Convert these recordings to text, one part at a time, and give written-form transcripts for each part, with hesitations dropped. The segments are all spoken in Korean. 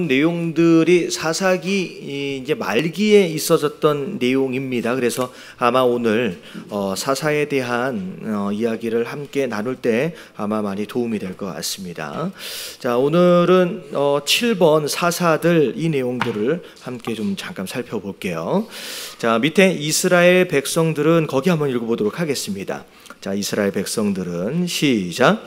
내용들이 사사기 이제 말기에 있어졌던 내용입니다. 그래서 아마 오늘 사사에 대한 이야기를 함께 나눌 때 아마 많이 도움이 될 것 같습니다. 자, 오늘은 7번 사사들 이 내용들을 함께 좀 잠깐 살펴볼게요. 자, 밑에 이스라엘 백성들은 거기 한번 읽어보도록 하겠습니다. 자, 이스라엘 백성들은 시작.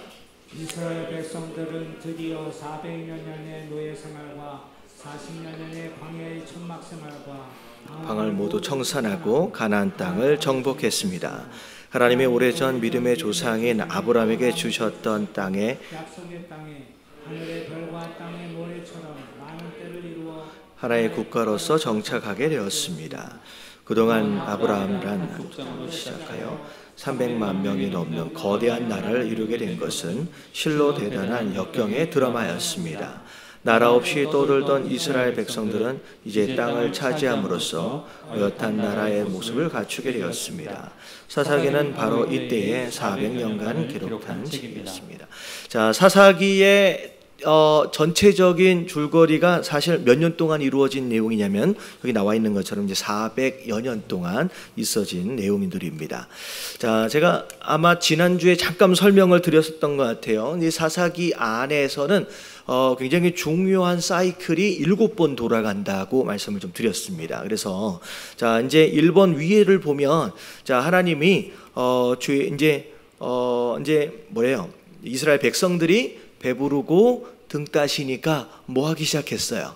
이스라엘 백성들은 드디어 400여 년의 노예 생활과 40여 년의 광야의 천막 생활과 방을 모두 청산하고 가나안 땅을 정복했습니다. 하나님의 오래전 믿음의 조상인 아브라함에게 주셨던 땅에 약속의 땅에 하늘의 별과 땅의 모래처럼 많은 때를 이루어 하나의 국가로서 정착하게 되었습니다. 그동안 아브라함이란 시작하여 300만 명이 넘는 거대한 나라를 이루게 된 것은 실로 대단한 역경의 드라마였습니다. 나라 없이 떠돌던 이스라엘 백성들은 이제 땅을 차지함으로써 어엿한 나라의 모습을 갖추게 되었습니다. 사사기는 바로 이때에 400년간 기록한 책이었습니다. 자, 사사기의 전체적인 줄거리가 사실 몇 년 동안 이루어진 내용이냐면 여기 나와 있는 것처럼 이제 400여 년 동안 있어진 내용들입니다. 자, 제가 아마 지난주에 잠깐 설명을 드렸었던 것 같아요. 이 사사기 안에서는 굉장히 중요한 사이클이 7번 돌아간다고 말씀을 좀 드렸습니다. 그래서 자, 이제 1번 위에를 보면 자, 하나님이 이제 뭐예요? 이스라엘 백성들이 배부르고 등 따시니까 뭐 하기 시작했어요?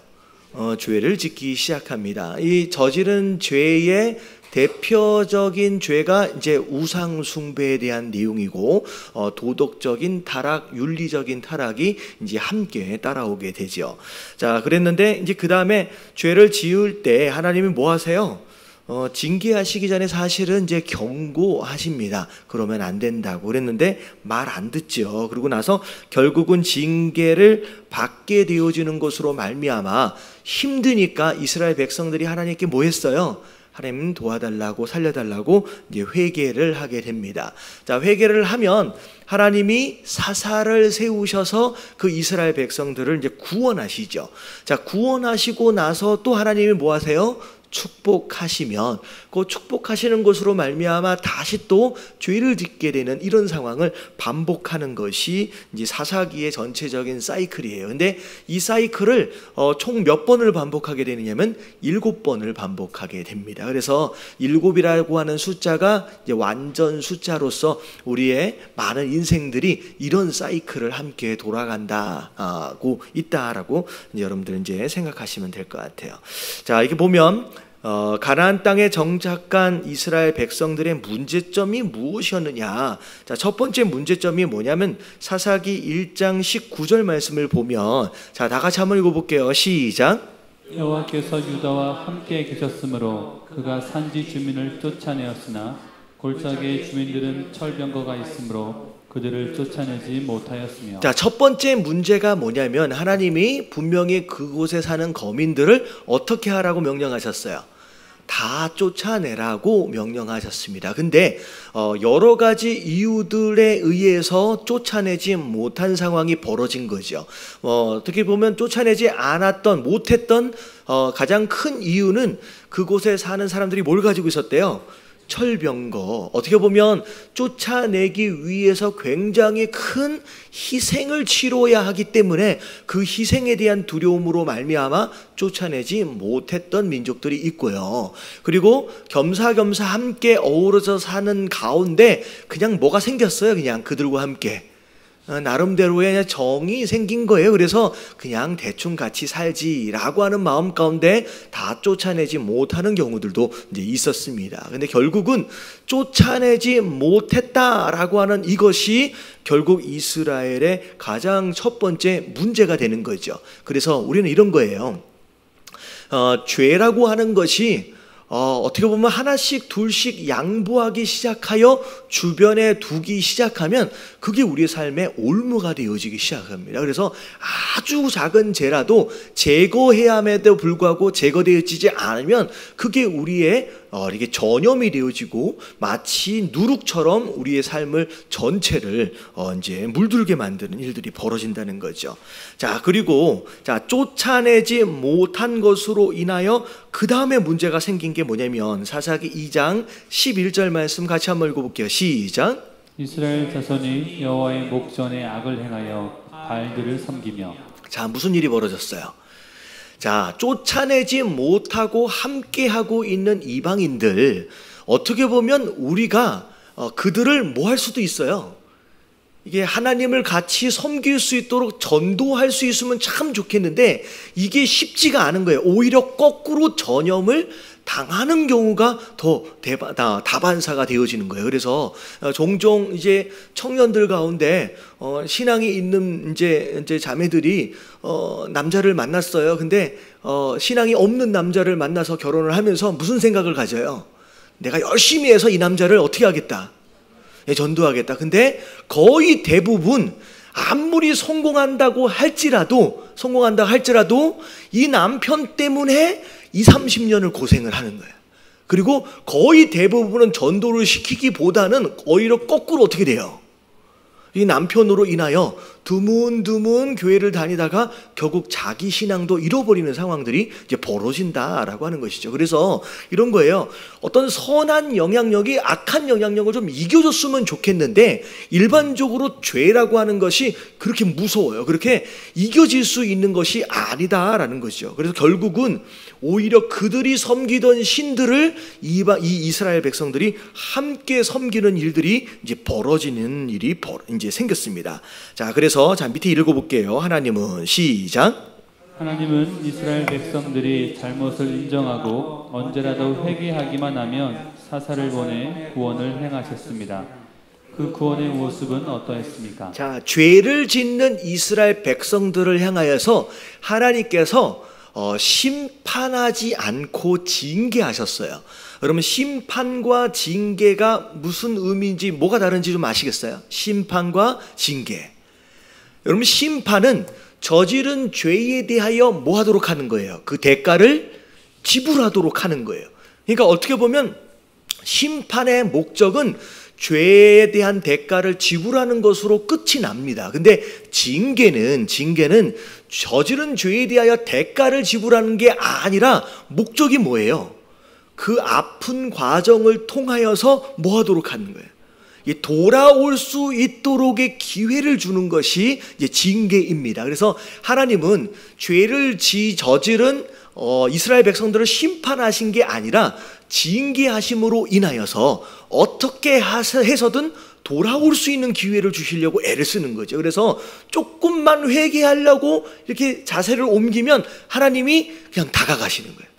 죄를 짓기 시작합니다. 이 저지른 죄의 대표적인 죄가 이제 우상 숭배에 대한 내용이고 도덕적인 타락, 윤리적인 타락이 이제 함께 따라오게 되죠. 자, 그랬는데 이제 그 다음에 죄를 지을 때 하나님이 뭐 하세요? 징계하시기 전에 사실은 이제 경고하십니다. 그러면 안 된다고 그랬는데 말 안 듣죠. 그러고 나서 결국은 징계를 받게 되어지는 것으로 말미암아 힘드니까 이스라엘 백성들이 하나님께 뭐 했어요? 하나님 도와달라고 살려달라고 이제 회개를 하게 됩니다. 자, 회개를 하면 하나님이 사사를 세우셔서 그 이스라엘 백성들을 이제 구원하시죠. 자, 구원하시고 나서 또 하나님이 뭐 하세요? 축복하시면 그 축복하시는 것으로 말미암아 다시 또 죄를 짓게 되는 이런 상황을 반복하는 것이 이제 사사기의 전체적인 사이클이에요. 근데 이 사이클을 총 몇 번을 반복하게 되느냐면 7번을 반복하게 됩니다. 그래서 7이라고 하는 숫자가 이제 완전 숫자로서 우리의 많은 인생들이 이런 사이클을 함께 돌아간다고 있다라고 이제 여러분들 이제 생각하시면 될 것 같아요. 자, 이렇게 보면 가나안 땅에 정착한 이스라엘 백성들의 문제점이 무엇이었느냐? 자, 첫 번째 문제점이 뭐냐면 사사기 1장 19절 말씀을 보면 자, 다 같이 한번 읽어볼게요. 시작. 여호와께서 유다와 함께 계셨으므로 그가 산지 주민을 쫓아내었으나 골짜기의 주민들은 철병거가 있으므로 그들을 쫓아내지 못하였으며. 자, 첫 번째 문제가 뭐냐면 하나님이 분명히 그곳에 사는 거민들을 어떻게 하라고 명령하셨어요? 다 쫓아내라고 명령하셨습니다. 근데 여러 가지 이유들에 의해서 쫓아내지 못한 상황이 벌어진 거죠. 어떻게 보면 쫓아내지 않았던 못했던 가장 큰 이유는 그곳에 사는 사람들이 뭘 가지고 있었대요? 철병거. 어떻게 보면 쫓아내기 위해서 굉장히 큰 희생을 치러야 하기 때문에 그 희생에 대한 두려움으로 말미암아 쫓아내지 못했던 민족들이 있고요. 그리고 겸사겸사 함께 어우러져 사는 가운데 그냥 뭐가 생겼어요. 그냥 그들과 함께 나름대로의 정이 생긴 거예요. 그래서 그냥 대충 같이 살지라고 하는 마음 가운데 다 쫓아내지 못하는 경우들도 이제 있었습니다. 근데 결국은 쫓아내지 못했다라고 하는 이것이 결국 이스라엘의 가장 첫 번째 문제가 되는 거죠. 그래서 우리는 이런 거예요. 죄라고 하는 것이 어떻게 보면 하나씩 둘씩 양보하기 시작하여 주변에 두기 시작하면 그게 우리의 삶의 올무가 되어지기 시작합니다. 그래서 아주 작은 죄라도 제거해야 함에도 불구하고 제거되어지지 않으면 그게 우리의 이게 전염이 되어지고 마치 누룩처럼 우리의 삶을 전체를 이제 물들게 만드는 일들이 벌어진다는 거죠. 자, 그리고 쫓아내지 못한 것으로 인하여 그 다음에 문제가 생긴 게 뭐냐면 사사기 2장 11절 말씀 같이 한번 읽어볼게요. 시작. 이스라엘 자손이 여호와의 목전에 악을 행하여 바알들을 섬기며. 자, 무슨 일이 벌어졌어요? 자, 쫓아내지 못하고 함께하고 있는 이방인들, 어떻게 보면 우리가 그들을 뭐 할 수도 있어요. 이게 하나님을 같이 섬길 수 있도록 전도할 수 있으면 참 좋겠는데 이게 쉽지가 않은 거예요. 오히려 거꾸로 전염을 당하는 경우가 더 다반사가 되어지는 거예요. 그래서 종종 이제 청년들 가운데 신앙이 있는 이제 자매들이 남자를 만났어요. 근데 신앙이 없는 남자를 만나서 결혼을 하면서 무슨 생각을 가져요? 내가 열심히 해서 이 남자를 어떻게 하겠다? 전도하겠다. 근데 거의 대부분 아무리 성공한다고 할지라도 이 남편 때문에 20-30년을 고생을 하는 거예요. 그리고 거의 대부분은 전도를 시키기보다는 오히려 거꾸로 어떻게 돼요? 이 남편으로 인하여 드문드문 교회를 다니다가 결국 자기 신앙도 잃어버리는 상황들이 이제 벌어진다라고 하는 것이죠. 그래서 이런 거예요. 어떤 선한 영향력이 악한 영향력을 좀 이겨줬으면 좋겠는데 일반적으로 죄라고 하는 것이 그렇게 무서워요. 그렇게 이겨질 수 있는 것이 아니다라는 것이죠. 그래서 결국은 오히려 그들이 섬기던 신들을 이 이스라엘 백성들이 함께 섬기는 일들이 이제 벌어지는 일이 이제 생겼습니다. 자, 그래서 밑에 읽어볼게요. 하나님은 시작. 하나님은 이스라엘 백성들이 잘못을 인정하고 언제라도 회개하기만 하면 사사를 보내 구원을 행하셨습니다. 그 구원의 모습은 어떠했습니까? 자, 죄를 짓는 이스라엘 백성들을 향하여서 하나님께서 심판하지 않고 징계하셨어요. 그러면 심판과 징계가 무슨 의미인지 뭐가 다른지 좀 아시겠어요? 심판과 징계. 여러분, 심판은 저지른 죄에 대하여 뭐 하도록 하는 거예요? 그 대가를 지불하도록 하는 거예요. 그러니까 어떻게 보면 심판의 목적은 죄에 대한 대가를 지불하는 것으로 끝이 납니다. 근데 징계는 저지른 죄에 대하여 대가를 지불하는 게 아니라 목적이 뭐예요? 그 아픈 과정을 통하여서 뭐 하도록 하는 거예요? 돌아올 수 있도록의 기회를 주는 것이 이제 징계입니다. 그래서 하나님은 죄를 저지른 이스라엘 백성들을 심판하신 게 아니라 징계하심으로 인하여서 어떻게 해서든 돌아올 수 있는 기회를 주시려고 애를 쓰는 거죠. 그래서 조금만 회개하려고 이렇게 자세를 옮기면 하나님이 그냥 다가가시는 거예요.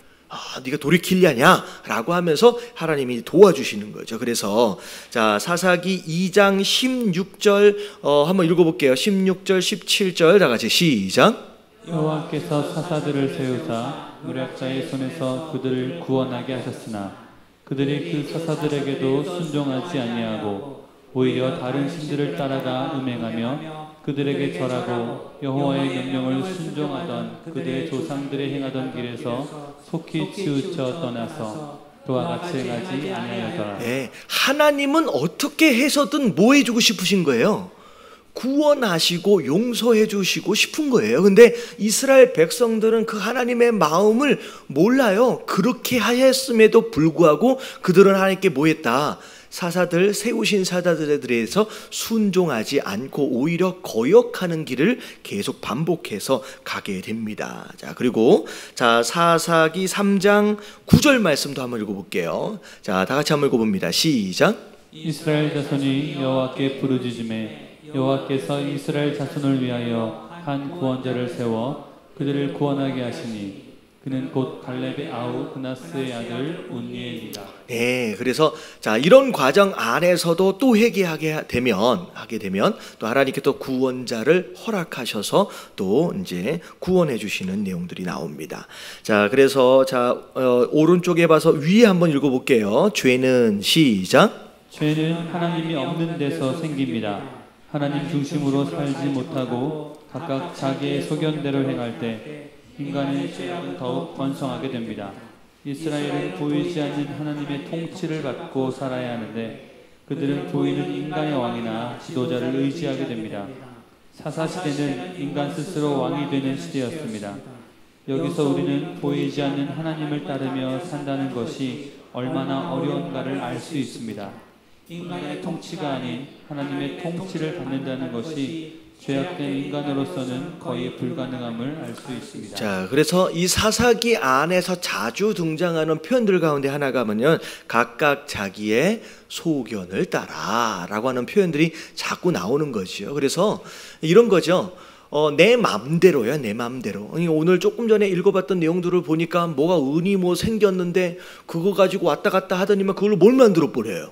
네가 돌이키려냐? 라고 하면서 하나님이 도와주시는 거죠. 그래서 자, 사사기 2장 16절 한번 읽어볼게요. 16절 17절 다 같이 시작. 여호와께서 사사들을 세우사 노략자의 손에서 그들을 구원하게 하셨으나 그들이 그 사사들에게도 순종하지 아니하고 오히려 다른 신들을 따라가 음행하며 그들에게 절하고 여호와의 명령을 순종하던 그들의 조상들이 행하던 길에서 속히 치우쳐 떠나서 그와 같이 행하지 아니하였더라. 네, 하나님은 어떻게 해서든 뭐 해주고 싶으신 거예요? 구원하시고 용서해 주시고 싶은 거예요. 근데 이스라엘 백성들은 그 하나님의 마음을 몰라요. 그렇게 하였음에도 불구하고 그들은 하나님께 뭐 했다? 세우신 사사들에 대해서 순종하지 않고 오히려 거역하는 길을 계속 반복해서 가게 됩니다. 자, 그리고 사사기 3장 9절 말씀도 한번 읽어볼게요. 자, 다 같이 한번 읽어봅니다. 시작. 이스라엘 자손이 여호와께 부르짖음에 여호와께서 이스라엘 자손을 위하여 한 구원자를 세워 그들을 구원하게 하시니 그는 곧 갈렙의 아우 그나스의 아들 온니엘이라. 네, 그래서 자 이런 과정 안에서도 또 하게 되면 또 하나님께 또 구원자를 허락하셔서 또 이제 구원해 주시는 내용들이 나옵니다. 자, 그래서 오른쪽에 봐서 위에 한번 읽어볼게요. 죄는 시작. 죄는 하나님이 없는 데서 생깁니다. 하나님 중심으로 살지 못하고 각각 자기의 소견대로 행할 때 인간의 죄악은 더욱 번성하게 됩니다. 이스라엘은 보이지 않는 하나님의 통치를 받고 살아야 하는데 그들은 보이는 인간의 왕이나 지도자를 의지하게 됩니다. 사사시대는 인간 스스로 왕이 되는 시대였습니다. 여기서 우리는 보이지 않는 하나님을 따르며 산다는 것이 얼마나 어려운가를 알 수 있습니다. 인간의 통치가 아닌 하나님의 통치를 받는다는 것이 죄악된 인간으로서는 거의 불가능함을 알 수 있습니다. 자, 그래서 이 사사기 안에서 자주 등장하는 표현들 가운데 하나가 뭐냐면 각각 자기의 소견을 따라라고 하는 표현들이 자꾸 나오는 거죠. 그래서 이런 거죠. 내 맘대로요, 내 맘대로. 오늘 조금 전에 읽어봤던 내용들을 보니까 뭐가 은이 뭐 생겼는데 그거 가지고 왔다 갔다 하더니만 그걸로 뭘 만들어 버려요.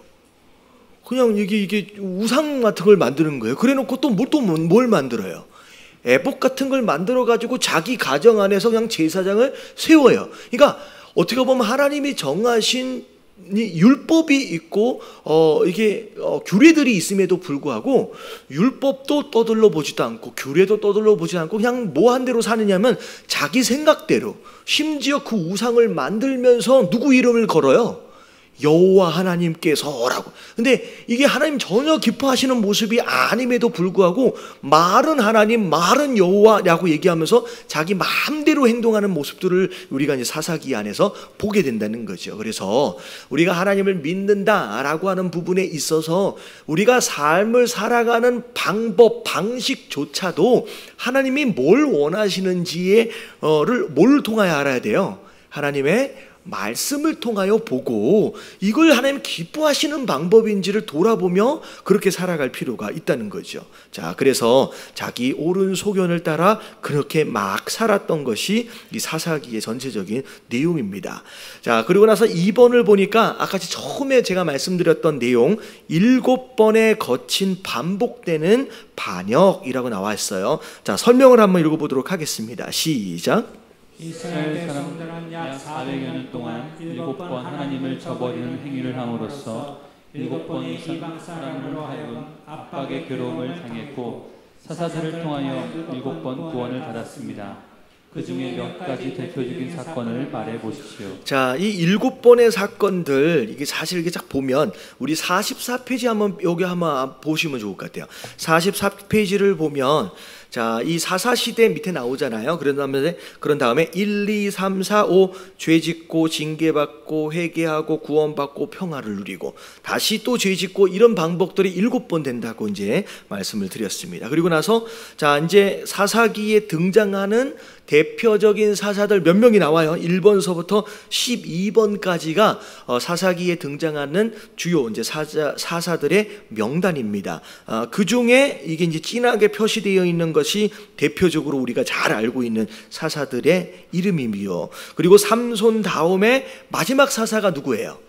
그냥 이게 우상 같은 걸 만드는 거예요. 그래놓고 또 뭘 만들어요? 애복 같은 걸 만들어 가지고 자기 가정 안에서 그냥 제사장을 세워요. 그러니까 어떻게 보면 하나님이 정하신 율법이 있고 규례들이 있음에도 불구하고 율법도 떠들러 보지도 않고 규례도 떠들러 보지 않고 그냥 뭐 한 대로 사느냐면 자기 생각대로, 심지어 그 우상을 만들면서 누구 이름을 걸어요? 여호와 하나님께서라고. 근데 이게 하나님 전혀 기뻐하시는 모습이 아님에도 불구하고 말은 하나님, 말은 여호와라고 얘기하면서 자기 마음대로 행동하는 모습들을 우리가 이제 사사기 안에서 보게 된다는 거죠. 그래서 우리가 하나님을 믿는다라고 하는 부분에 있어서 우리가 삶을 살아가는 방법, 방식조차도 하나님이 뭘 원하시는지를 뭘 통하여 알아야 돼요? 하나님의 말씀을 통하여 보고 이걸 하나님 기뻐하시는 방법인지를 돌아보며 그렇게 살아갈 필요가 있다는 거죠. 자, 그래서 자기 옳은 소견을 따라 그렇게 막 살았던 것이 이 사사기의 전체적인 내용입니다. 자, 그리고 나서 2번을 보니까 아까 처음에 제가 말씀드렸던 내용 7번에 거친 반복되는 반역이라고 나와 있어요. 자, 설명을 한번 읽어보도록 하겠습니다. 시작. 이스라엘 사람들은 약 400여 년 동안 7번 하나님을 저버리는 행위를 함으로써 7번 이상 사람으로 하여금 압박의 괴로움을 당했고 사사들을 통하여 7번 구원을 받았습니다. 그 중에 몇 가지 대표적인 사건을 말해 보십시오. 자, 이 7번의 사건들 이게 사실 이게 딱 보면 우리 44페이지 여기 한번 보시면 좋을 것 같아요. 44페이지를 보면 자, 이 사사시대 밑에 나오잖아요. 그런 다음에 1, 2, 3, 4, 5 죄짓고 징계받고 회개하고 구원받고 평화를 누리고 다시 또 죄짓고 이런 반복들이 7번 된다고 이제 말씀을 드렸습니다. 그리고 나서 자, 이제 사사기에 등장하는 대표적인 사사들 몇 명이 나와요. 1번서부터 12번까지가 사사기에 등장하는 주요 이제 사사들의 명단입니다. 그 중에 이게 이제 진하게 표시되어 있는 것이 대표적으로 우리가 잘 알고 있는 사사들의 이름이며, 그리고 삼손 다음에 마지막 사사가 누구예요?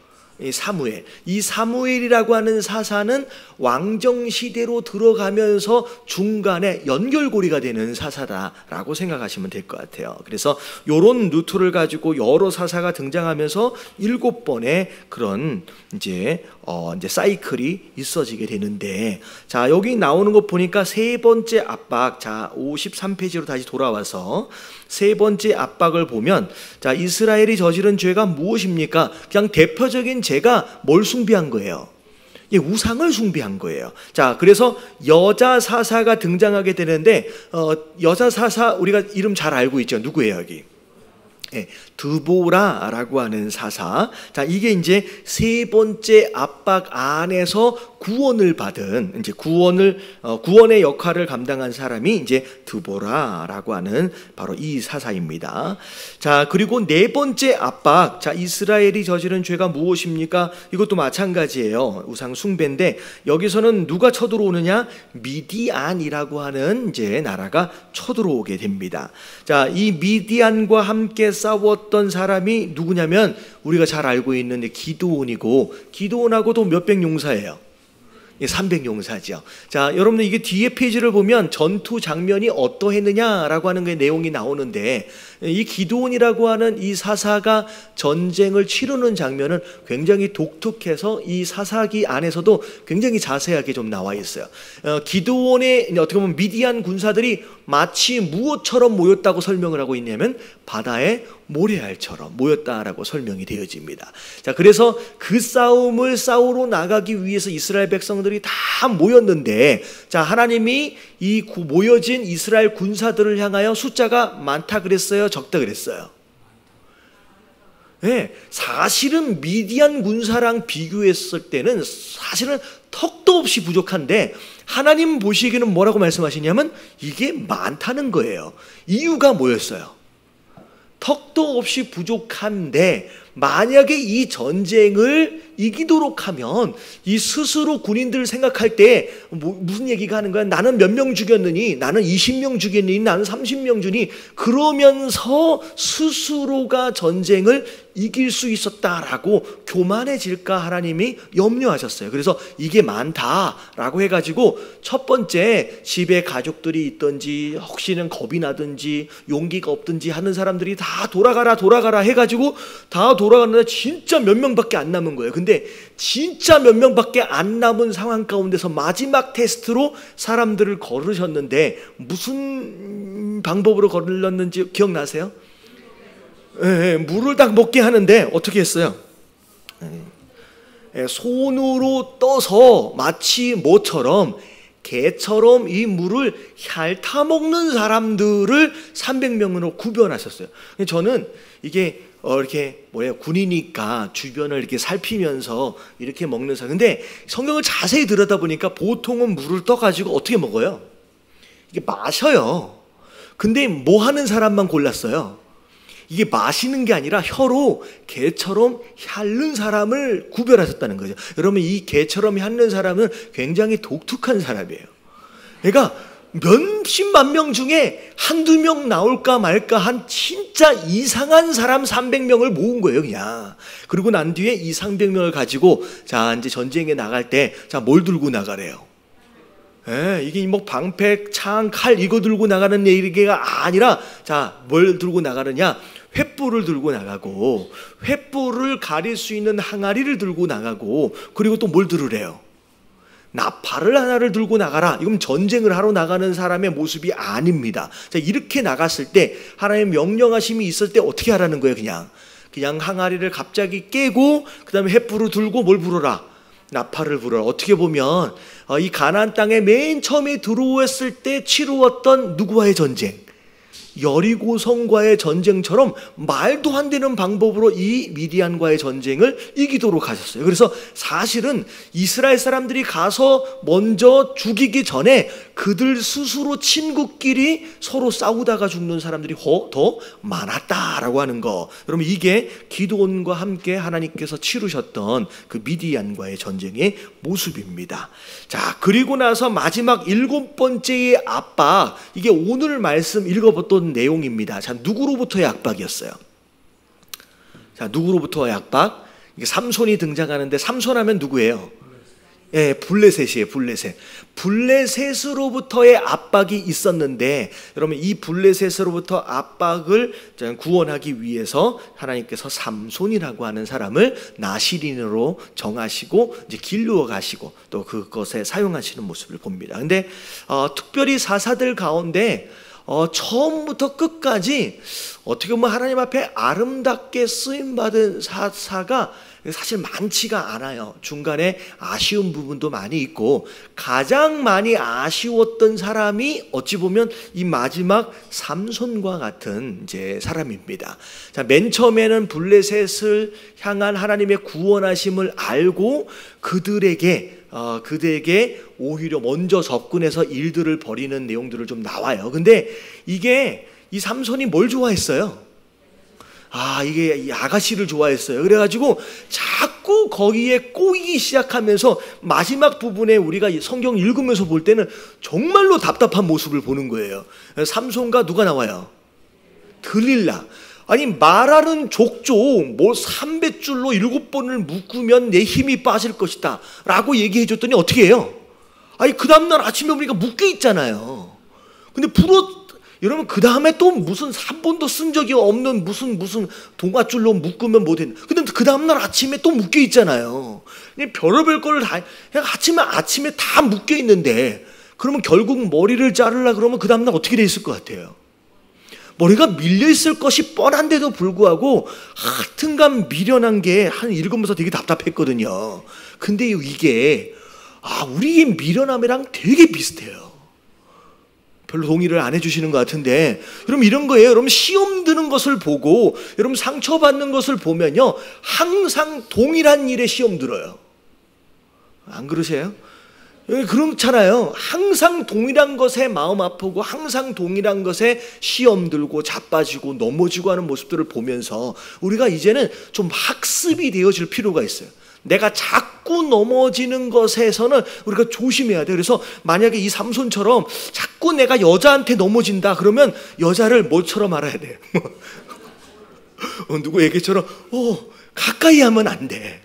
사무엘. 이 사무엘이라고 하는 사사는 왕정시대로 들어가면서 중간에 연결고리가 되는 사사다라고 생각하시면 될 것 같아요. 그래서 이런 루트를 가지고 여러 사사가 등장하면서 7번의 그런 이제 사이클이 있어지게 되는데, 자, 여기 나오는 거 보니까 세 번째 압박, 자 53페이지로 다시 돌아와서 세 번째 압박을 보면, 자, 이스라엘이 저지른 죄가 무엇입니까? 그냥 대표적인 죄가 뭘 숭배한 거예요? 우상을 숭배한 거예요. 자, 그래서 여자 사사가 등장하게 되는데 여자 사사 우리가 이름 잘 알고 있죠. 누구예요, 여기? 드보라라고 하는 사사. 자, 이게 이제 세 번째 압박 안에서 구원을 받은 이제 구원의 역할을 감당한 사람이 이제 드보라라고 하는 바로 이 사사입니다. 자, 그리고 네 번째 압박. 자, 이스라엘이 저지른 죄가 무엇입니까? 이것도 마찬가지예요. 우상 숭배인데 여기서는 누가 쳐들어오느냐? 미디안이라고 하는 이제 나라가 쳐들어오게 됩니다. 자, 이 미디안과 함께 싸웠던 사람이 누구냐면 우리가 잘 알고 있는 기드온이고, 기드온하고도 몇백 용사예요. 300용사죠. 자, 여러분들 이게 뒤에 페이지를 보면 전투 장면이 어떠했느냐라고 하는 게 내용이 나오는데, 이 기드온이라고 하는 이 사사가 전쟁을 치르는 장면은 굉장히 독특해서 이 사사기 안에서도 굉장히 자세하게 좀 나와 있어요. 기드온의 어떻게 보면 미디안 군사들이 마치 무엇처럼 모였다고 설명을 하고 있냐면 바다의 모래알처럼 모였다라고 설명이 되어집니다. 자, 그래서 그 싸움을 싸우러 나가기 위해서 이스라엘 백성들이 다 모였는데, 자, 하나님이 이 모여진 이스라엘 군사들을 향하여 숫자가 많다 그랬어요, 적다 그랬어요? 네, 사실은 미디안 군사랑 비교했을 때는 사실은 턱도 없이 부족한데, 하나님 보시기에는 뭐라고 말씀하시냐면 이게 많다는 거예요. 이유가 뭐였어요? 턱도 없이 부족한데 만약에 이 전쟁을 이기도록 하면 이 스스로 군인들을 생각할 때 무슨 얘기가 하는 거야? 나는 몇 명 죽였느니, 나는 20명 죽였느니, 나는 30명 주니, 그러면서 스스로가 전쟁을 이길 수 있었다라고 교만해질까 하나님이 염려하셨어요. 그래서 이게 많다라고 해가지고 첫 번째, 집에 가족들이 있든지 혹시는 겁이 나든지 용기가 없든지 하는 사람들이 다 돌아가라 해가지고 다 돌아갔는데 진짜 몇 명밖에 안 남은 거예요. 근데 진짜 몇 명밖에 안 남은 상황 가운데서 마지막 테스트로 사람들을 거르셨는데 무슨 방법으로 거르셨는지 기억나세요? 물을 딱 먹게 하는데 어떻게 했어요? 손으로 떠서 마치 뭐처럼, 개처럼 이 물을 핥아먹는 사람들을 300명으로 구별하셨어요. 저는 이게 이렇게 군이니까 주변을 이렇게 살피면서 이렇게 먹는 사람. 근데 성경을 자세히 들여다보니까 보통은 물을 떠가지고 어떻게 먹어요? 이게 마셔요. 근데 뭐 하는 사람만 골랐어요? 이게 마시는 게 아니라 혀로 개처럼 핥는 사람을 구별하셨다는 거죠. 여러분, 이 개처럼 핥는 사람은 굉장히 독특한 사람이에요. 그러니까 몇십만 명 중에 한두 명 나올까 말까 한 진짜 이상한 사람 300명을 모은 거예요, 그냥. 그리고 난 뒤에 이 300명을 가지고 자, 이제 전쟁에 나갈 때 자, 뭘 들고 나가래요? 이게 뭐 방패, 창, 칼 이거 들고 나가는 얘기가 아니라, 자, 뭘 들고 나가느냐? 횃불을 들고 나가고, 횃불을 가릴 수 있는 항아리를 들고 나가고, 그리고 또 뭘 들으래요? 나팔을 하나를 들고 나가라. 이건 전쟁을 하러 나가는 사람의 모습이 아닙니다. 자, 이렇게 나갔을 때 하나님의 명령하심이 있을 때 어떻게 하라는 거예요? 그냥 항아리를 갑자기 깨고 그 다음에 횃불을 들고 뭘 불어라? 나팔을 불어라. 어떻게 보면 이 가나안 땅에 맨 처음에 들어왔을 때 치루었던 누구와의 전쟁? 여리고성과의 전쟁처럼 말도 안 되는 방법으로 이 미디안과의 전쟁을 이기도록 하셨어요. 그래서 사실은 이스라엘 사람들이 가서 먼저 죽이기 전에 그들 스스로 친구끼리 서로 싸우다가 죽는 사람들이 더 많았다라고 하는 거. 여러분, 이게 기드온과 함께 하나님께서 치르셨던 그 미디안과의 전쟁의 모습입니다. 자, 그리고 나서 마지막 7번째의 압박, 이게 오늘 말씀 읽어봤던 내용입니다. 자, 누구로부터의 압박이었어요? 자, 누구로부터의 압박? 이게 삼손이 등장하는데, 삼손 하면 누구예요? 블레셋이에요. 블레셋으로부터의 압박이 있었는데, 여러분, 이 블레셋으로부터 압박을 구원하기 위해서 하나님께서 삼손이라고 하는 사람을 나시린으로 정하시고 이제 길러 가시고 또 그것에 사용하시는 모습을 봅니다. 근데 특별히 사사들 가운데 처음부터 끝까지 어떻게 보면 하나님 앞에 아름답게 쓰임받은 사사가 사실 많지가 않아요. 중간에 아쉬운 부분도 많이 있고, 가장 많이 아쉬웠던 사람이 어찌 보면 이 마지막 삼손과 같은 이제 사람입니다. 자, 맨 처음에는 블레셋을 향한 하나님의 구원하심을 알고 그들에게 오히려 먼저 접근해서 일들을 벌이는 내용들을 좀 나와요. 근데 이게 이 삼손이 뭘 좋아했어요? 이게 이 아가씨를 좋아했어요. 그래가지고 자꾸 거기에 꼬이기 시작하면서 마지막 부분에 우리가 성경 읽으면서 볼 때는 정말로 답답한 모습을 보는 거예요. 삼손과 누가 나와요? 들릴라. 아니 말하는 족족 뭐 300줄로 7번을 묶으면 내 힘이 빠질 것이다 라고 얘기해 줬더니 어떻게 해요? 아니 그 다음날 아침에 보니까 묶여 있잖아요. 근데 여러분 그 다음에 또 무슨 3번도 쓴 적이 없는 무슨 동아줄로 묶으면 뭐 되는, 근데 그 다음날 아침에 또 묶여 있잖아요. 별의별 거를 다 아침에 다 묶여 있는데, 그러면 결국 머리를 자르려 그러면 그 다음날 어떻게 돼 있을 것 같아요? 머리가 밀려 있을 것이 뻔한데도 불구하고 하여튼간 미련한 게 한 읽으면서 되게 답답했거든요. 근데 이게 우리의 미련함이랑 되게 비슷해요. 별로 동의를 안 해주시는 것 같은데, 여러분 이런 거예요. 여러분 시험 드는 것을 보고 여러분 상처받는 것을 보면요, 항상 동일한 일에 시험 들어요. 안 그러세요? 그렇잖아요. 항상 동일한 것에 마음 아프고 항상 동일한 것에 시험 들고 자빠지고 넘어지고 하는 모습들을 보면서 우리가 이제는 좀 학습이 되어질 필요가 있어요. 내가 자꾸 넘어지는 것에서는 우리가 조심해야 돼요. 그래서 만약에 이 삼손처럼 자꾸 내가 여자한테 넘어진다 그러면 여자를 뭐처럼 알아야 돼요? 누구 얘기처럼 가까이 하면 안 돼.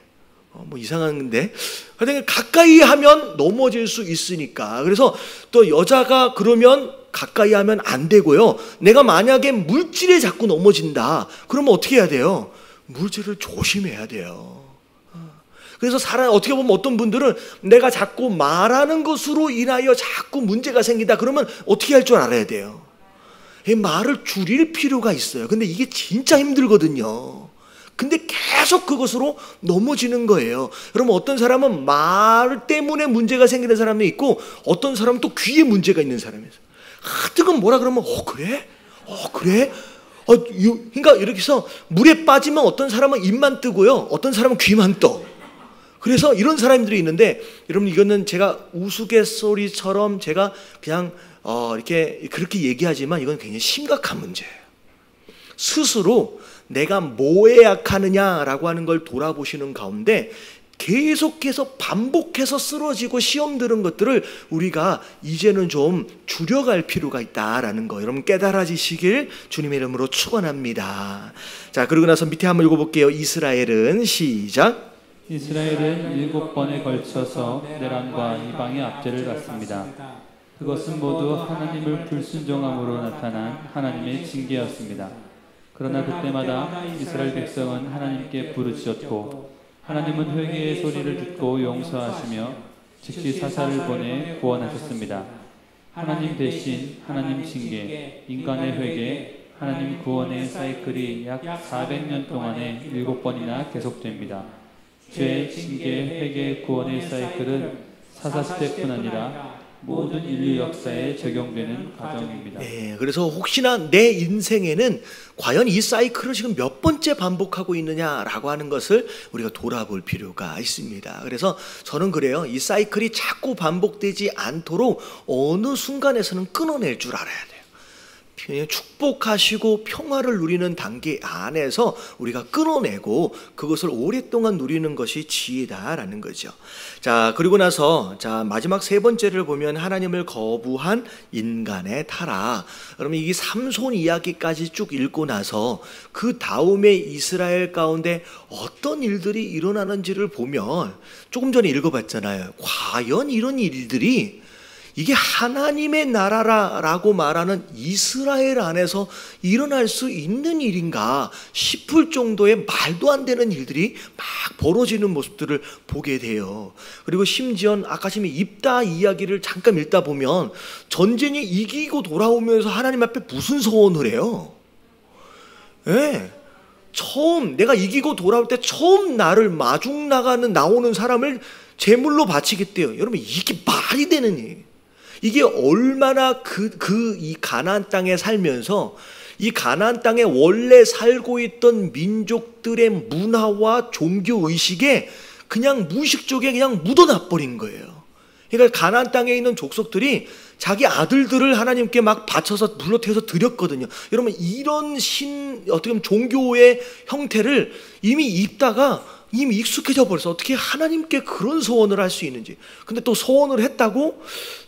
뭐 이상한데 하여튼 가까이 하면 넘어질 수 있으니까. 그래서 또 여자가 그러면 가까이 하면 안 되고요. 내가 만약에 물질에 자꾸 넘어진다 그러면 어떻게 해야 돼요? 물질을 조심해야 돼요. 그래서 어떻게 보면 어떤 분들은 내가 자꾸 말하는 것으로 인하여 자꾸 문제가 생긴다 그러면 어떻게 할 줄 알아야 돼요? 말을 줄일 필요가 있어요. 근데 이게 진짜 힘들거든요. 근데 계속 그것으로 넘어지는 거예요. 여러분 어떤 사람은 말 때문에 문제가 생기는 사람이 있고 어떤 사람은 또 귀에 문제가 있는 사람이 있어요. 하여튼 뭐라 그러면 그래? 그래? 그러니까 이렇게 해서 물에 빠지면 어떤 사람은 입만 뜨고요, 어떤 사람은 귀만 떠. 그래서 이런 사람들이 있는데, 여러분 이거는 제가 우스갯소리처럼 제가 그냥 이렇게 그렇게 얘기하지만 이건 굉장히 심각한 문제예요. 스스로 내가 뭐에 약하느냐라고 하는 걸 돌아보시는 가운데 계속해서 반복해서 쓰러지고 시험 드는 것들을 우리가 이제는 좀 줄여갈 필요가 있다라는 거 여러분 깨달아지시길 주님의 이름으로 축원합니다. 자, 그러고 나서 밑에 한번 읽어볼게요. 이스라엘은 시작. 이스라엘은 7번에 걸쳐서 내란과 이방의 압제를 받습니다. 그것은 모두 하나님을 불순종함으로 나타난 하나님의 징계였습니다. 그러나 그때마다 이스라엘 백성은 하나님께 부르짖었고 하나님은 회개의 소리를 듣고 용서하시며 즉시 사사를 보내 구원하셨습니다. 하나님 대신 하나님 징계, 인간의 회개, 하나님 구원의 사이클이 약 400년 동안에 7번이나 계속됩니다. 죄, 징계, 회개, 구원의 사이클은 사사시대뿐 아니라 모든 인류 역사에 적용되는 과정입니다. 네, 그래서 혹시나 내 인생에는 과연 이 사이클을 지금 몇 번째 반복하고 있느냐라고 하는 것을 우리가 돌아볼 필요가 있습니다. 그래서 저는 그래요. 이 사이클이 자꾸 반복되지 않도록 어느 순간에서는 끊어낼 줄 알아야 돼요. 축복하시고 평화를 누리는 단계 안에서 우리가 끊어내고 그것을 오랫동안 누리는 것이 지혜다라는 거죠. 자, 그리고 나서 마지막 세 번째를 보면 하나님을 거부한 인간의 타락. 그러면 이 삼손 이야기까지 쭉 읽고 나서 그 다음에 이스라엘 가운데 어떤 일들이 일어나는지를 보면 조금 전에 읽어봤잖아요. 과연 이런 일들이 이게 하나님의 나라라고 말하는 이스라엘 안에서 일어날 수 있는 일인가 싶을 정도의 말도 안 되는 일들이 막 벌어지는 모습들을 보게 돼요. 그리고 심지어 아까 지금 입다 이야기를 잠깐 읽다 보면 전쟁에 이기고 돌아오면서 하나님 앞에 무슨 소원을 해요? 처음 내가 이기고 돌아올 때 처음 나를 마중 나오는 사람을 제물로 바치겠대요. 여러분 이게 말이 되는 일이에요. 이게 얼마나 이 가나안 땅에 살면서 이 가나안 땅에 원래 살고 있던 민족들의 문화와 종교 의식에 그냥 무의식적에 그냥 묻어놔 버린 거예요. 그러니까 가나안 땅에 있는 족속들이 자기 아들들을 하나님께 막 바쳐서 불러태워서 드렸거든요. 여러분 이런 어떻게 보면 종교의 형태를 이미 입다가 이미 익숙해져 버려서 어떻게 하나님께 그런 소원을 할 수 있는지. 근데 또 소원을 했다고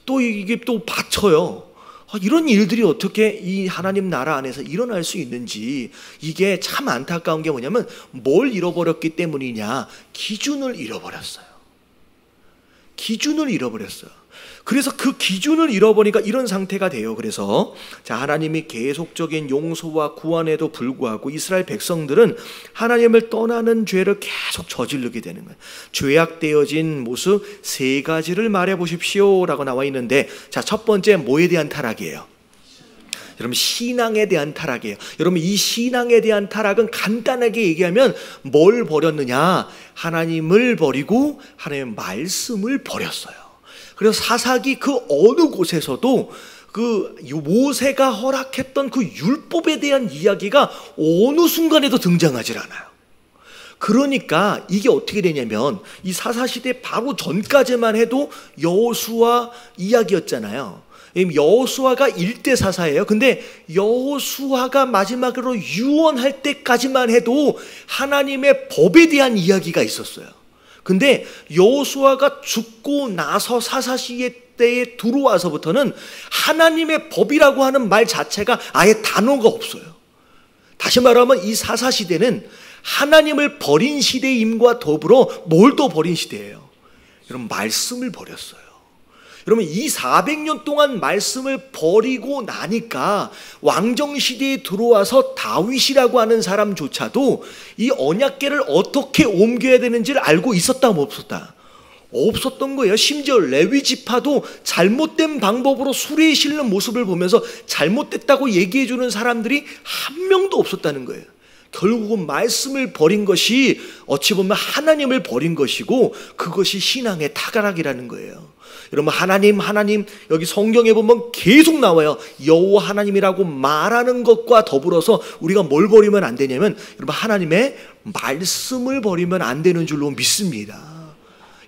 또 이게 또 바쳐요. 이런 일들이 어떻게 이 하나님 나라 안에서 일어날 수 있는지, 이게 참 안타까운 게 뭐냐면 뭘 잃어버렸기 때문이냐? 기준을 잃어버렸어요. 기준을 잃어버렸어요. 그래서 그 기준을 잃어버리니까 이런 상태가 돼요. 그래서 하나님이 계속적인 용서와 구원에도 불구하고 이스라엘 백성들은 하나님을 떠나는 죄를 계속 저지르게 되는 거예요. 죄악되어진 모습 세 가지를 말해 보십시오 라고 나와 있는데, 첫 번째 뭐에 대한 타락이에요? 여러분, 신앙에 대한 타락이에요. 여러분, 이 신앙에 대한 타락은 간단하게 얘기하면 뭘 버렸느냐? 하나님을 버리고 하나님의 말씀을 버렸어요. 그래서 사사기 그 어느 곳에서도 그 모세가 허락했던 그 율법에 대한 이야기가 어느 순간에도 등장하질 않아요. 그러니까 이게 어떻게 되냐면, 이 사사시대 바로 전까지만 해도 여호수아 이야기였잖아요. 여호수아가 1대 사사예요. 근데 여호수아가 마지막으로 유언할 때까지만 해도 하나님의 법에 대한 이야기가 있었어요. 근데 여호수아가 죽고 나서 사사시대 때에 들어와서부터는 하나님의 법이라고 하는 말 자체가 아예 단어가 없어요. 다시 말하면 이 사사시대는 하나님을 버린 시대임과 더불어 뭘 또 버린 시대예요? 여러분, 말씀을 버렸어요. 여러분, 이 400년 동안 말씀을 버리고 나니까 왕정시대에 들어와서 다윗이라고 하는 사람조차도 이 언약궤를 어떻게 옮겨야 되는지를 알고 있었다, 없었다? 없었던 거예요. 심지어 레위 지파도 잘못된 방법으로 수레에 실는 모습을 보면서 잘못됐다고 얘기해 주는 사람들이 한 명도 없었다는 거예요. 결국은 말씀을 버린 것이 어찌 보면 하나님을 버린 것이고, 그것이 신앙의 타락이라는 거예요. 여러분, 하나님 여기 성경에 보면 계속 나와요. 여호와 하나님이라고 말하는 것과 더불어서 우리가 뭘 버리면 안 되냐면, 여러분, 하나님의 말씀을 버리면 안 되는 줄로 믿습니다.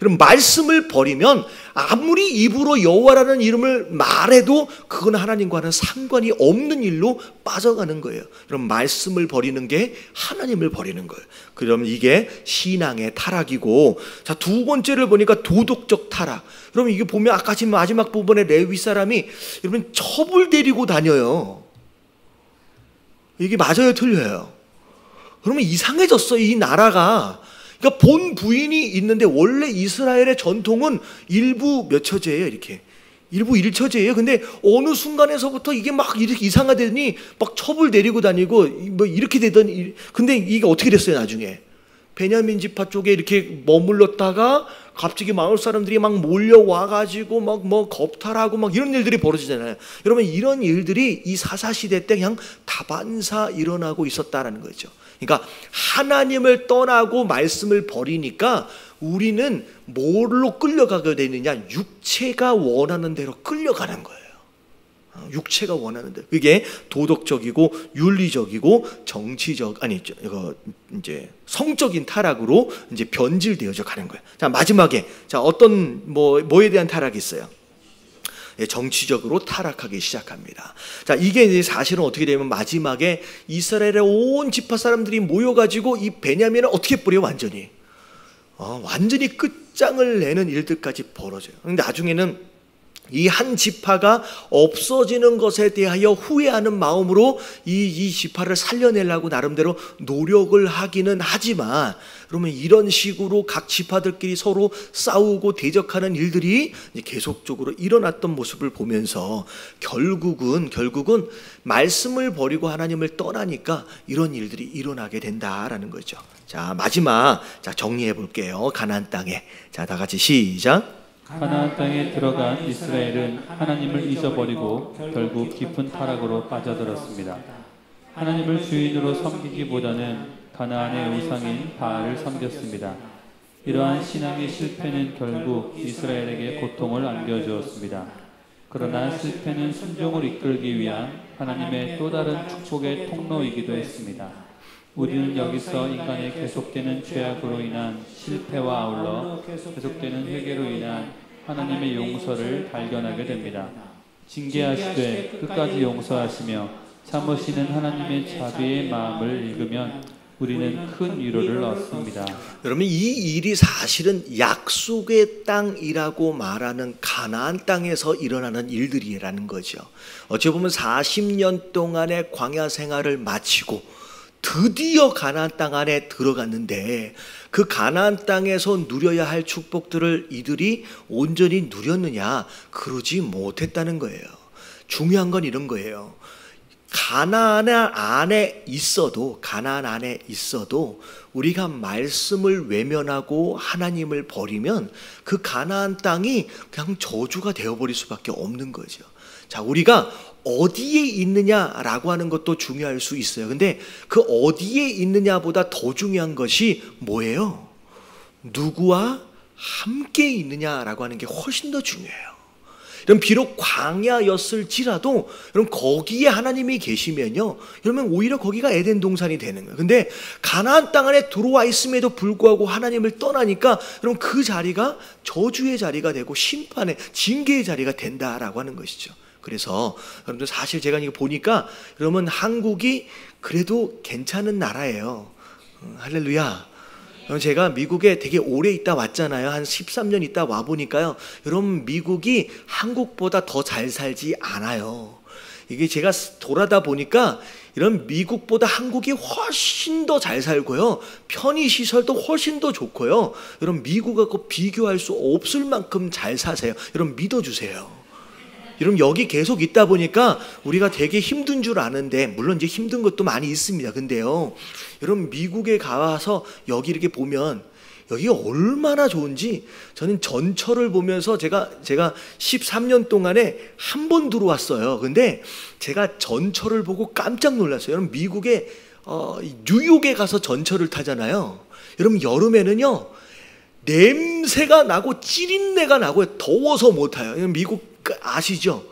여러분, 말씀을 버리면 아무리 입으로 여호와라는 이름을 말해도 그건 하나님과는 상관이 없는 일로 빠져가는 거예요. 여러분, 말씀을 버리는 게 하나님을 버리는 거예요. 그러면 이게 신앙의 타락이고, 두 번째를 보니까 도덕적 타락. 여러분, 이게 보면 아까 지금 마지막 부분에 레위 사람이 여러분 첩을 데리고 다녀요. 이게 맞아요, 틀려요? 그러면 이상해졌어요, 이 나라가. 그러니까 본 부인이 있는데, 원래 이스라엘의 전통은 일부 몇 처제예요, 이렇게. 일부 1처제예요. 근데 어느 순간에서부터 이게 막 이렇게 이상하더니 막 첩을 데리고 다니고 뭐 이렇게 되더니, 근데 이게 어떻게 됐어요, 나중에? 베냐민 지파 쪽에 이렇게 머물렀다가 갑자기 마을 사람들이 막 몰려와가지고 막 뭐 겁탈하고 막 이런 일들이 벌어지잖아요. 여러분, 이런 일들이 이 사사시대 때 그냥 다반사 일어나고 있었다라는 거죠. 그러니까 하나님을 떠나고 말씀을 버리니까 우리는 뭘로 끌려가게 되느냐? 육체가 원하는 대로 끌려가는 거예요. 육체가 원하는 대로. 그게 도덕적이고 윤리적이고 정치적, 아니 이제 성적인 타락으로 이제 변질되어져 가는 거예요. 자, 마지막에 어떤 뭐에 대한 타락이 있어요? 정치적으로 타락하기 시작합니다. 자, 이게 이제 사실은 어떻게 되면 마지막에 이스라엘의 온 지파 사람들이 모여가지고 이 베냐민을 어떻게 뿌려? 완전히 끝장을 내는 일들까지 벌어져요. 근데 나중에는 이 한 지파가 없어지는 것에 대하여 후회하는 마음으로 이 지파를 살려내려고 나름대로 노력을 하기는 하지만, 그러면 이런 식으로 각 지파들끼리 서로 싸우고 대적하는 일들이 계속적으로 일어났던 모습을 보면서 결국은 말씀을 버리고 하나님을 떠나니까 이런 일들이 일어나게 된다라는 거죠. 자, 마지막 정리해 볼게요. 가나안 땅에. 자, 다 같이 시작. 가나안 땅에 들어간 이스라엘은 하나님을 잊어버리고 결국 깊은 타락으로 빠져들었습니다. 하나님을 주인으로 섬기기보다는 가나안의 우상인 바알을 섬겼습니다. 이러한 신앙의 실패는 결국 이스라엘에게 고통을 안겨주었습니다. 그러나 실패는 순종을 이끌기 위한 하나님의 또 다른 축복의 통로이기도 했습니다. 우리는 여기서 인간의 계속되는 죄악으로 인한 실패와 아울러 계속되는 회개로 인한 하나님의 용서를 발견하게 됩니다. 징계하시되 끝까지 용서하시며 참으시는 하나님의 자비의 마음을 읽으면 우리는 큰 위로를 얻습니다. 여러분, 이 일이 사실은 약속의 땅이라고 말하는 가나안 땅에서 일어나는 일들이라는 거죠. 어찌 보면 40년 동안의 광야 생활을 마치고 드디어 가나안 땅 안에 들어갔는데, 그 가나안 땅에서 누려야 할 축복들을 이들이 온전히 누렸느냐? 그러지 못했다는 거예요. 중요한 건 이런 거예요. 가나안 안에 있어도 우리가 말씀을 외면하고 하나님을 버리면 그 가나안 땅이 그냥 저주가 되어버릴 수밖에 없는 거죠. 자, 우리가 어디에 있느냐라고 하는 것도 중요할 수 있어요. 근데 그 어디에 있느냐보다 더 중요한 것이 뭐예요? 누구와 함께 있느냐라고 하는 게 훨씬 더 중요해요. 여러분, 비록 광야였을지라도 여러분 거기에 하나님이 계시면요, 그러면 오히려 거기가 에덴 동산이 되는 거예요. 근데 가나안 땅 안에 들어와 있음에도 불구하고 하나님을 떠나니까 여러분 그 자리가 저주의 자리가 되고 심판의 징계의 자리가 된다라고 하는 것이죠. 그래서 여러분들 사실 제가 이거 보니까 여러분 한국이 그래도 괜찮은 나라예요. 할렐루야. 제가 미국에 되게 오래 있다 왔잖아요. 한 13년 있다 와보니까요, 여러분 미국이 한국보다 더 잘 살지 않아요. 이게 제가 돌아다 보니까 이런 미국보다 한국이 훨씬 더 잘 살고요, 편의시설도 훨씬 더 좋고요, 여러분 미국하고 비교할 수 없을 만큼 잘 사세요. 여러분 믿어주세요. 여러분 여기 계속 있다 보니까 우리가 되게 힘든 줄 아는데, 물론 이제 힘든 것도 많이 있습니다. 근데요, 여러분 미국에 가서 여기 이렇게 보면 여기 얼마나 좋은지, 저는 전철을 보면서 제가 13년 동안에 한 번 들어왔어요. 근데 제가 전철을 보고 깜짝 놀랐어요. 여러분 미국에 뉴욕에 가서 전철을 타잖아요. 여러분 여름에는요 냄새가 나고 찌린내가 나고 더워서 못 타요. 미국 아시죠?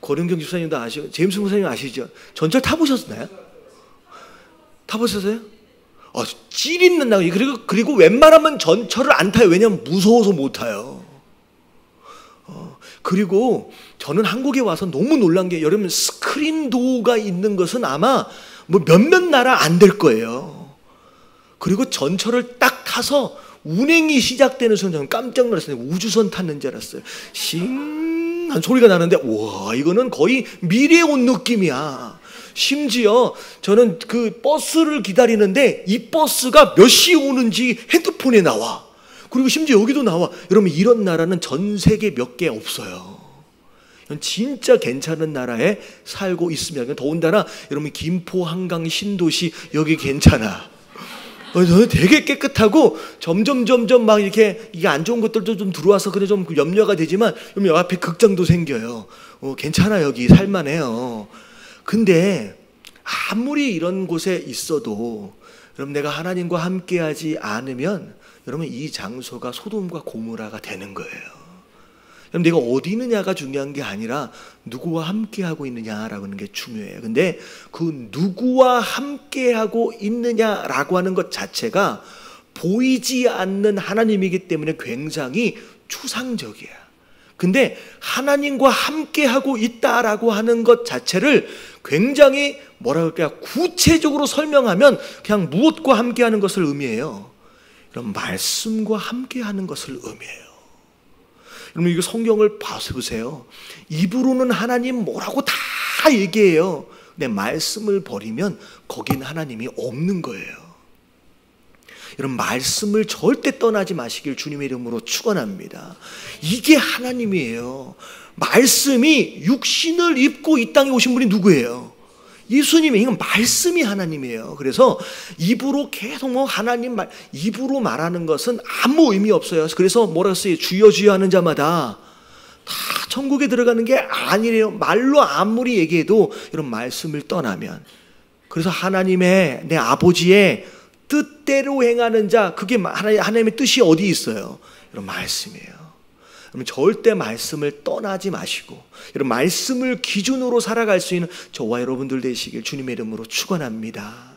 고령경 집사님도 아시고 제임스 목사님 아시죠? 전철 타보셨나요? 타보셨어요? 찌린내 나고, 그리고 웬만하면 전철을 안 타요. 왜냐면 무서워서 못 타요. 그리고 저는 한국에 와서 너무 놀란 게, 여러분 스크린 도어가 있는 것은 아마 뭐 몇몇 나라 안 될 거예요. 그리고 전철을 딱 타서 운행이 시작되는 순간 저는 깜짝 놀랐어요. 우주선 탔는 줄 알았어요. 싱한 소리가 나는데, 와, 이거는 거의 미래에 온 느낌이야. 심지어 저는 그 버스를 기다리는데 이 버스가 몇 시에 오는지 핸드폰에 나와. 그리고 심지어 여기도 나와. 여러분 이런 나라는 전 세계 몇 개 없어요. 진짜 괜찮은 나라에 살고 있습니다. 더군다나 여러분 김포, 한강, 신도시 여기 괜찮아. 저는 되게 깨끗하고 점점 막 이렇게 이게 안 좋은 것들도 좀 들어와서 그래 좀 염려가 되지만, 여기 앞에 극장도 생겨요. 괜찮아, 여기 살만해요. 근데 아무리 이런 곳에 있어도 여러분 내가 하나님과 함께하지 않으면 여러분 이 장소가 소돔과 고모라가 되는 거예요. 그럼 내가 어디 있느냐가 중요한 게 아니라 누구와 함께하고 있느냐라고 하는 게 중요해요. 근데 그 누구와 함께하고 있느냐라고 하는 것 자체가 보이지 않는 하나님이기 때문에 굉장히 추상적이야. 근데 하나님과 함께하고 있다라고 하는 것 자체를 굉장히 뭐라 그럴까요? 구체적으로 설명하면 그냥 무엇과 함께하는 것을 의미해요. 이런 말씀과 함께하는 것을 의미해요. 여러분 이거 성경을 보세요. 입으로는 하나님 뭐라고 다 얘기해요. 근데 말씀을 버리면 거긴 하나님이 없는 거예요. 여러분 말씀을 절대 떠나지 마시길 주님의 이름으로 축원합니다. 이게 하나님이에요. 말씀이 육신을 입고 이 땅에 오신 분이 누구예요? 예수님이. 이건 말씀이 하나님이에요. 그래서 입으로 계속 하나님 말, 입으로 말하는 것은 아무 의미 없어요. 그래서 뭐라 했어요? 주여 주여 하는 자마다 다 천국에 들어가는 게 아니래요. 말로 아무리 얘기해도 이런 말씀을 떠나면. 그래서 하나님의, 내 아버지의 뜻대로 행하는 자, 그게 하나님의 뜻이 어디 있어요? 이런 말씀이에요. 그러면 절대 말씀을 떠나지 마시고 이런 말씀을 기준으로 살아갈 수 있는 저와 여러분들 되시길 주님의 이름으로 축원합니다.